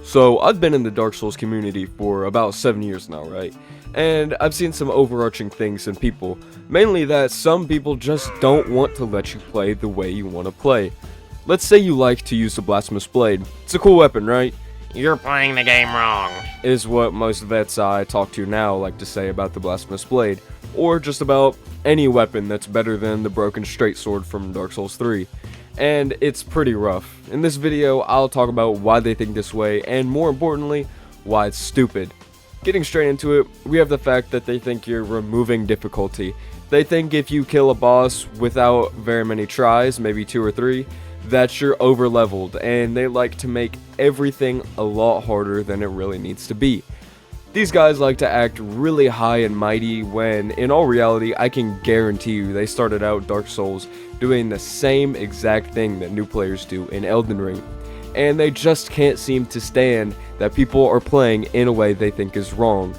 So I've been in the Dark Souls community for about 7 years now, right? And I've seen some overarching things in people, mainly that some people just don't want to let you play the way you want to play. Let's say you like to use the Blasphemous Blade. It's a cool weapon, right? You're playing the game wrong. Is what most vets I talk to now like to say about the Blasphemous Blade, or just about any weapon that's better than the broken straight sword from Dark Souls 3. And it's pretty rough. In this video, I'll talk about why they think this way, and more importantly, why it's stupid. Getting straight into it, we have the fact that they think you're removing difficulty. They think if you kill a boss without very many tries, maybe 2 or 3, that you're over leveled, and they like to make everything a lot harder than it really needs to be. These guys like to act really high and mighty when, in all reality, I can guarantee you they started out Dark Souls doing the same exact thing that new players do in Elden Ring. And they just can't seem to stand that people are playing in a way they think is wrong.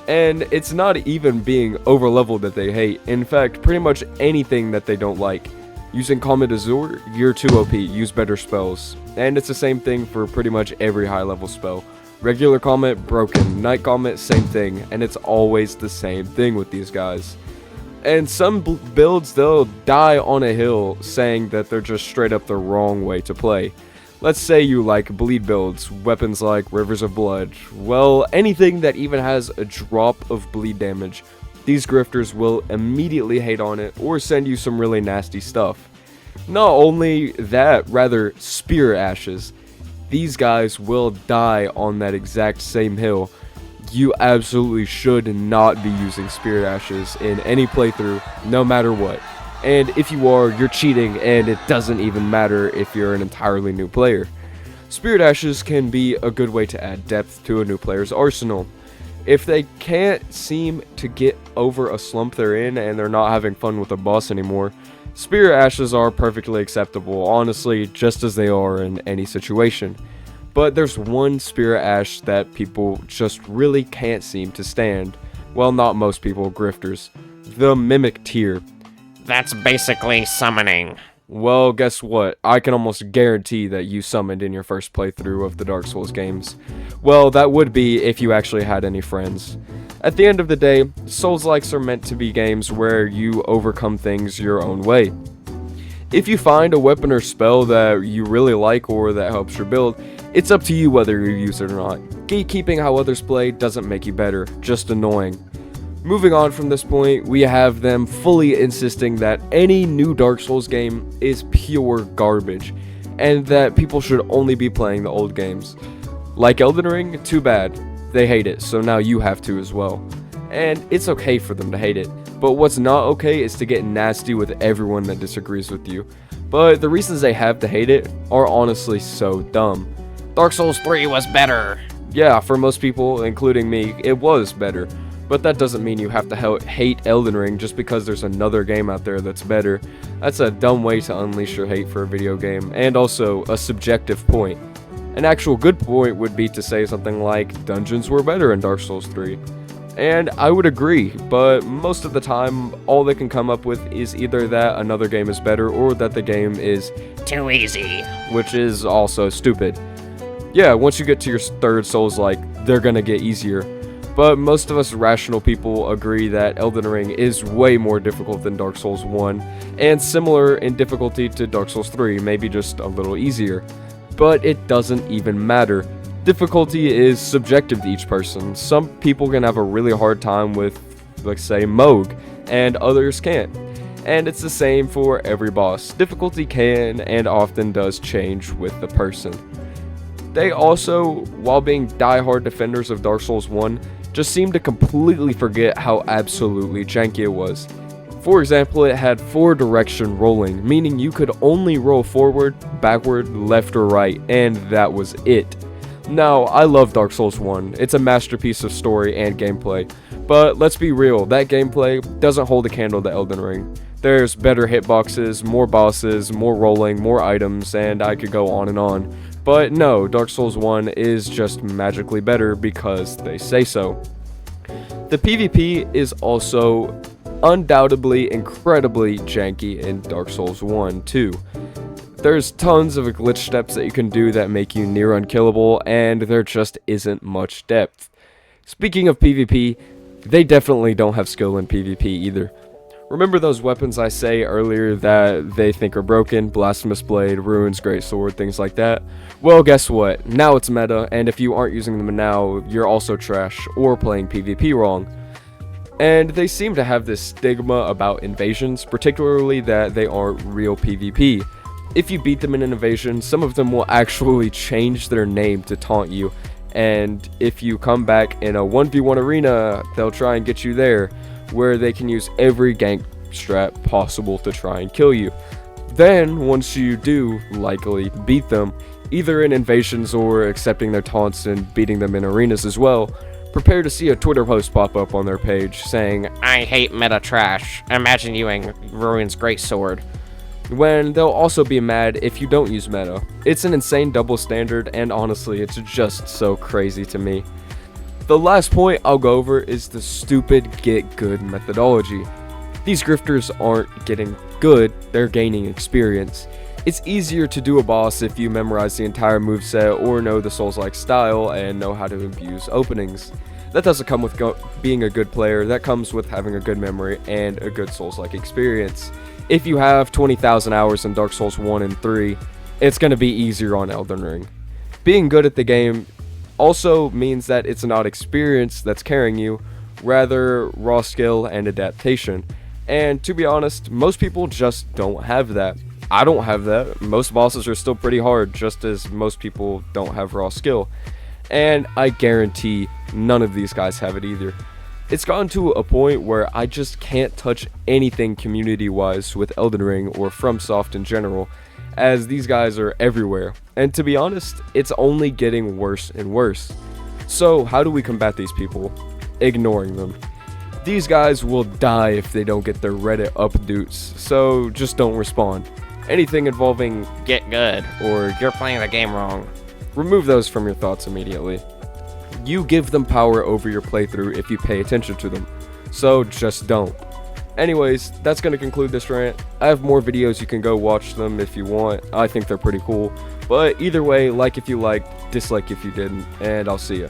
And it's not even being over leveled that they hate. In fact, pretty much anything that they don't like. Using Comet Azure, you're too OP, use better spells. And it's the same thing for pretty much every high level spell. Regular Comet, broken. Night Comet, same thing. And it's always the same thing with these guys. And some builds, they'll die on a hill saying that they're just straight up the wrong way to play. Let's say you like bleed builds, weapons like Rivers of Blood. Well, anything that even has a drop of bleed damage, these grifters will immediately hate on it or send you some really nasty stuff. Not only that, rather Spirit Ashes. These guys will die on that exact same hill. You absolutely should not be using Spirit Ashes in any playthrough, no matter what. And if you are, you're cheating, and it doesn't even matter if you're an entirely new player. Spirit Ashes can be a good way to add depth to a new player's arsenal. If they can't seem to get over a slump they're in and they're not having fun with a boss anymore, Spirit Ashes are perfectly acceptable, honestly, just as they are in any situation. But there's one Spirit Ash that people just really can't seem to stand. Well, not most people, grifters. The Mimic tier. That's basically summoning. Well, guess what? I can almost guarantee that you summoned in your first playthrough of the Dark Souls games. Well, that would be if you actually had any friends. At the end of the day, Souls-likes are meant to be games where you overcome things your own way. If you find a weapon or spell that you really like or that helps your build, it's up to you whether you use it or not. Gatekeeping how others play doesn't make you better, just annoying. Moving on from this point, we have them fully insisting that any new Dark Souls game is pure garbage, and that people should only be playing the old games. Like Elden Ring, too bad. They hate it, so now you have to as well. And it's okay for them to hate it, but what's not okay is to get nasty with everyone that disagrees with you. But the reasons they have to hate it are honestly so dumb. Dark Souls 3 was better. Yeah, for most people, including me, it was better. But that doesn't mean you have to hate Elden Ring just because there's another game out there that's better. That's a dumb way to unleash your hate for a video game, and also a subjective point. An actual good point would be to say something like, dungeons were better in Dark Souls 3. And I would agree, but most of the time, all they can come up with is either that another game is better or that the game is too easy, which is also stupid. Yeah, once you get to your third Souls-like, they're gonna get easier. But most of us rational people agree that Elden Ring is way more difficult than Dark Souls 1, and similar in difficulty to Dark Souls 3, maybe just a little easier. But it doesn't even matter. Difficulty is subjective to each person. Some people can have a really hard time with, let's say, Moog, and others can't. And it's the same for every boss. Difficulty can and often does change with the person. They also, while being die-hard defenders of Dark Souls 1, just seem to completely forget how absolutely janky it was. For example, it had 4-direction rolling, meaning you could only roll forward, backward, left, or right, and that was it. Now, I love Dark Souls 1, it's a masterpiece of story and gameplay, but let's be real, that gameplay doesn't hold a candle to Elden Ring. There's better hitboxes, more bosses, more rolling, more items, and I could go on and on. But no, Dark Souls 1 is just magically better because they say so. The PvP is also undoubtedly incredibly janky in Dark Souls 1 too. There's tons of glitch steps that you can do that make you near unkillable, and there just isn't much depth. Speaking of PvP, they definitely don't have skill in PvP either. Remember those weapons I say earlier that they think are broken? Blasphemous Blade, Ruins, Greatsword, things like that? Well, guess what? Now it's meta, and if you aren't using them now, you're also trash or playing PvP wrong. And they seem to have this stigma about invasions, particularly that they aren't real PvP. If you beat them in an invasion, some of them will actually change their name to taunt you, and if you come back in a 1v1 arena, they'll try and get you there, where they can use every gank strat possible to try and kill you. Then, once you do likely beat them, either in invasions or accepting their taunts and beating them in arenas as well, prepare to see a Twitter post pop up on their page saying, I hate meta trash. Imagine using Ruin's Greatsword. when they'll also be mad if you don't use meta. It's an insane double standard, and honestly, it's just so crazy to me. The last point I'll go over is the stupid get good methodology. These grifters aren't getting good, they're gaining experience. It's easier to do a boss if you memorize the entire moveset or know the Souls-like style and know how to abuse openings. That doesn't come with being a good player, that comes with having a good memory and a good Souls-like experience. If you have 20,000 hours in Dark Souls 1 and 3, it's going to be easier on Elden Ring. Being good at the game also means that it's not experience that's carrying you, rather raw skill and adaptation. And to be honest, most people just don't have that. I don't have that. Most bosses are still pretty hard, just as most people don't have raw skill. And I guarantee none of these guys have it either. It's gotten to a point where I just can't touch anything community-wise with Elden Ring or FromSoft in general, as these guys are everywhere. And to be honest, it's only getting worse and worse. So how do we combat these people? Ignoring them. These guys will die if they don't get their Reddit updates, so just don't respond. Anything involving Get good, or you're playing the game wrong. remove those from your thoughts immediately. You give them power over your playthrough if you pay attention to them, so just don't. Anyways, that's going to conclude this rant. I have more videos, you can go watch them if you want. I think they're pretty cool. But either way, like if you liked, dislike if you didn't, and I'll see ya.